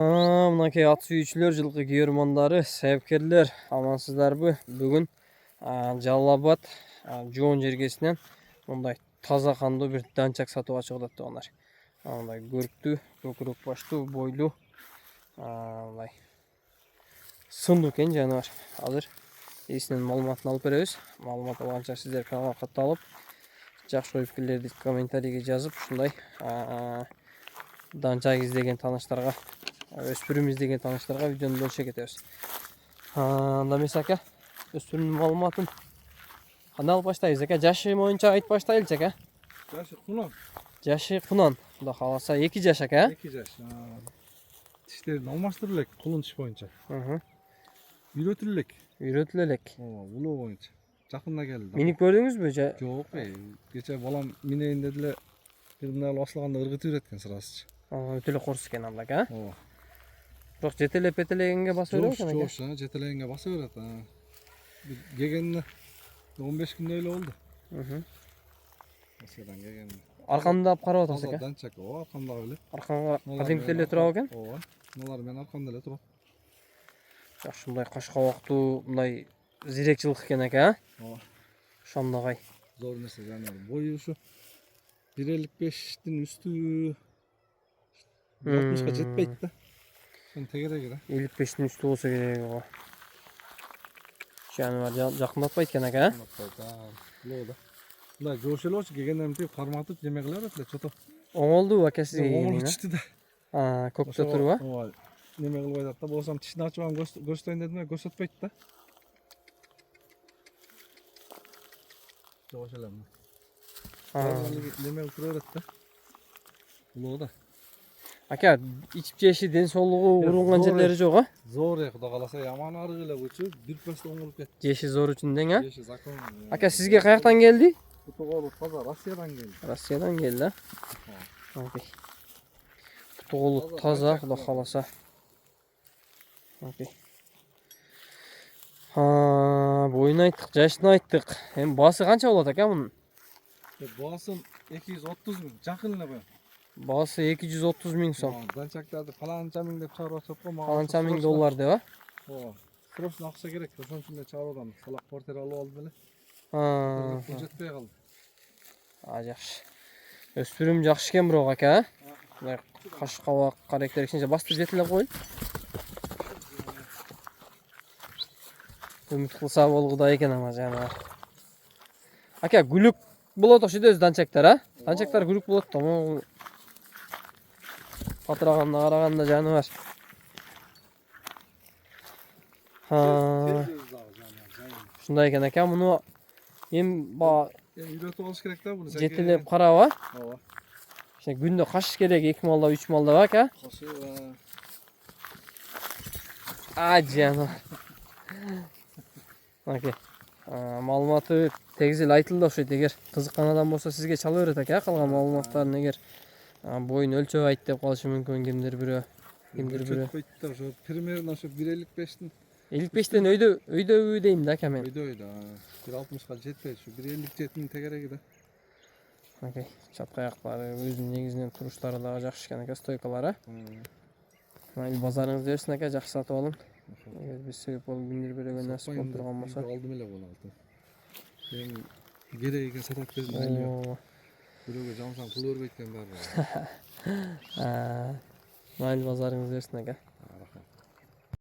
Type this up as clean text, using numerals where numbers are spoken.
Mınакей ат сүйүүчүлөр, жылкы күйөрмандары, себепкерлер, амансыздарбы? Бүгүн Жалал Абад жоон жергесинен мындай таза кандуу бир данчак сатууга чыгып атыптыр. Мындай көрктүү, көкүрөк баштуу, бойлуу, мындай сындуу экен жаныбар. Азыр ээсинен маалыматын алып беребиз. Маалымат алганча сиздер каналга катталып, жакшы ой пикирлерди комментарийге жазып, ушундай данчак издеген тааныштарга, өспүрүм издеген тааныштарга видеону бөлүшө кетебиз. Анда эмес ака, өспүрүмдүн маалыматын кандай алып баштайбыз ака? Жашы боюнча айтып баштайлычы ака? Жашы Кунан. Жашы Кунан. Кудай кааласа 2 жаш ака? 2 жаш. Тиштерин алмаштырып элек, кулун тиш боюнча. Үйрөтүлүп элек. Үйрөтүлүп элек. Улуу боюнча. Жакында келди. Минип көрдүңүзбү? Жок, кече балам минейин дедиле, бир мына басылганда ыргытып үйрөткөн сырасычы. Өтө эле корс экен анда ака. Бирок жетелеп петелегенге баса берет экен ака. Жок, жетелегенге баса берет. Келгенине 15 күндөй эле болду. Россиядан келгенине. Аркамда алып карап атасыз ака? Данчак, аркамда эле. Аркаңга кадимки эле тура экен? Мыналар менин аркамда эле турат. Ушундай каш кабактуу, мындай зирек жылкы экен ака. Ошондогай. Зор нерсе жаныбар. Бою ушу 1.55-тин үстү. 60ка жетпейт да. Ошонун тегереги да. 55'tin üstü olsa gerek o. Жаныбар жакындатпайт экен ака. Лода. Мындай жош эле болчу, келгенден кийин карматып неме кыла берет эле, чото. Оңолдубу ака сизге келгенине? Оңолуп чыкты да. Көктө турбу? Ооба. Неме кылып атат да, болсом тишин ачып алып көрсөтөйүн дедим, көрсөтпөйт да. Жош эле. Неме кылып тура берет да. Лода. Ака, ичип жеши, ден соолугу урунган жерлери жок, а? Зор, кудай кааласа, яман арык эле бучу, бир пасты оңолуп кетти. Жеши зор үчүн дең, а? Жеши закон. Ака, сизге каяктан келди? Кутуголу таза Россиядан келди. Россиядан келди, а? Окей. Кутуголу таза, кудай кааласа. Окей. Боюн айттык, жашын айттык. Эми баасы канча болот ака мунун? Баасын 230 000, жакын эле коем. Баасы 230 000 сом. Данчактарды паланча миң деп чыгарып атышат го. Паланча миң доллар деп, а? Ооба. Срочно акча керек, ошон үчүн эле чыгарып атам. Салак квартира алып алдым эле. Пул жетпей калды. Жакшы. Өспүрүм жакшы экен бирок ака, а? Мындай каш кабак карактер кичине бастырып жетелеп коелу. Үмүт кылса болгудай экен ама жаныбар. Ака, күлүк болот окшойт өзү данчактар, а? Данчактар күлүк болот да. Батыраганда караганда жаныбар. Ушундай экен ака, муну эми үйрөтүп алыш керек да буну. жетелеп карап, а? Ооба. Күндө каш керек, 2 малда, 3 малда, ака? Кашы. Жаныбар. Окей. Маалыматы тегиз эле айтылды окшойт. Эгер кызыккан адам болсо сизге чала берет ака, калган маалыматтарын. Эгер боюн өлчөп айт деп калышы мүмкүн кимдир бирөө. Өлчөтпөйт да, ошо примерно ошо 1.55-тин. 55'ten өйдөбү дейм да ака мен. Өйдө. 1.60ка жетпейт, ушу 1.57-нин тегереги да. Окей. Чатка аяктары өзүнүн негизинен туруштары дагы жакшы экен ака, стойкалары. Майыл базарыңыз берсин ака, жакшы сатып алың. Эгер биз себеп болуп кимдир бирөөгө насип болуп турган болсо. Алдым эле буну алтын. Мен керегиге сатат дедим эле. Бирөөгө жамсаң пул бербейт экен баары. Майыл базарыңыз берсин ака.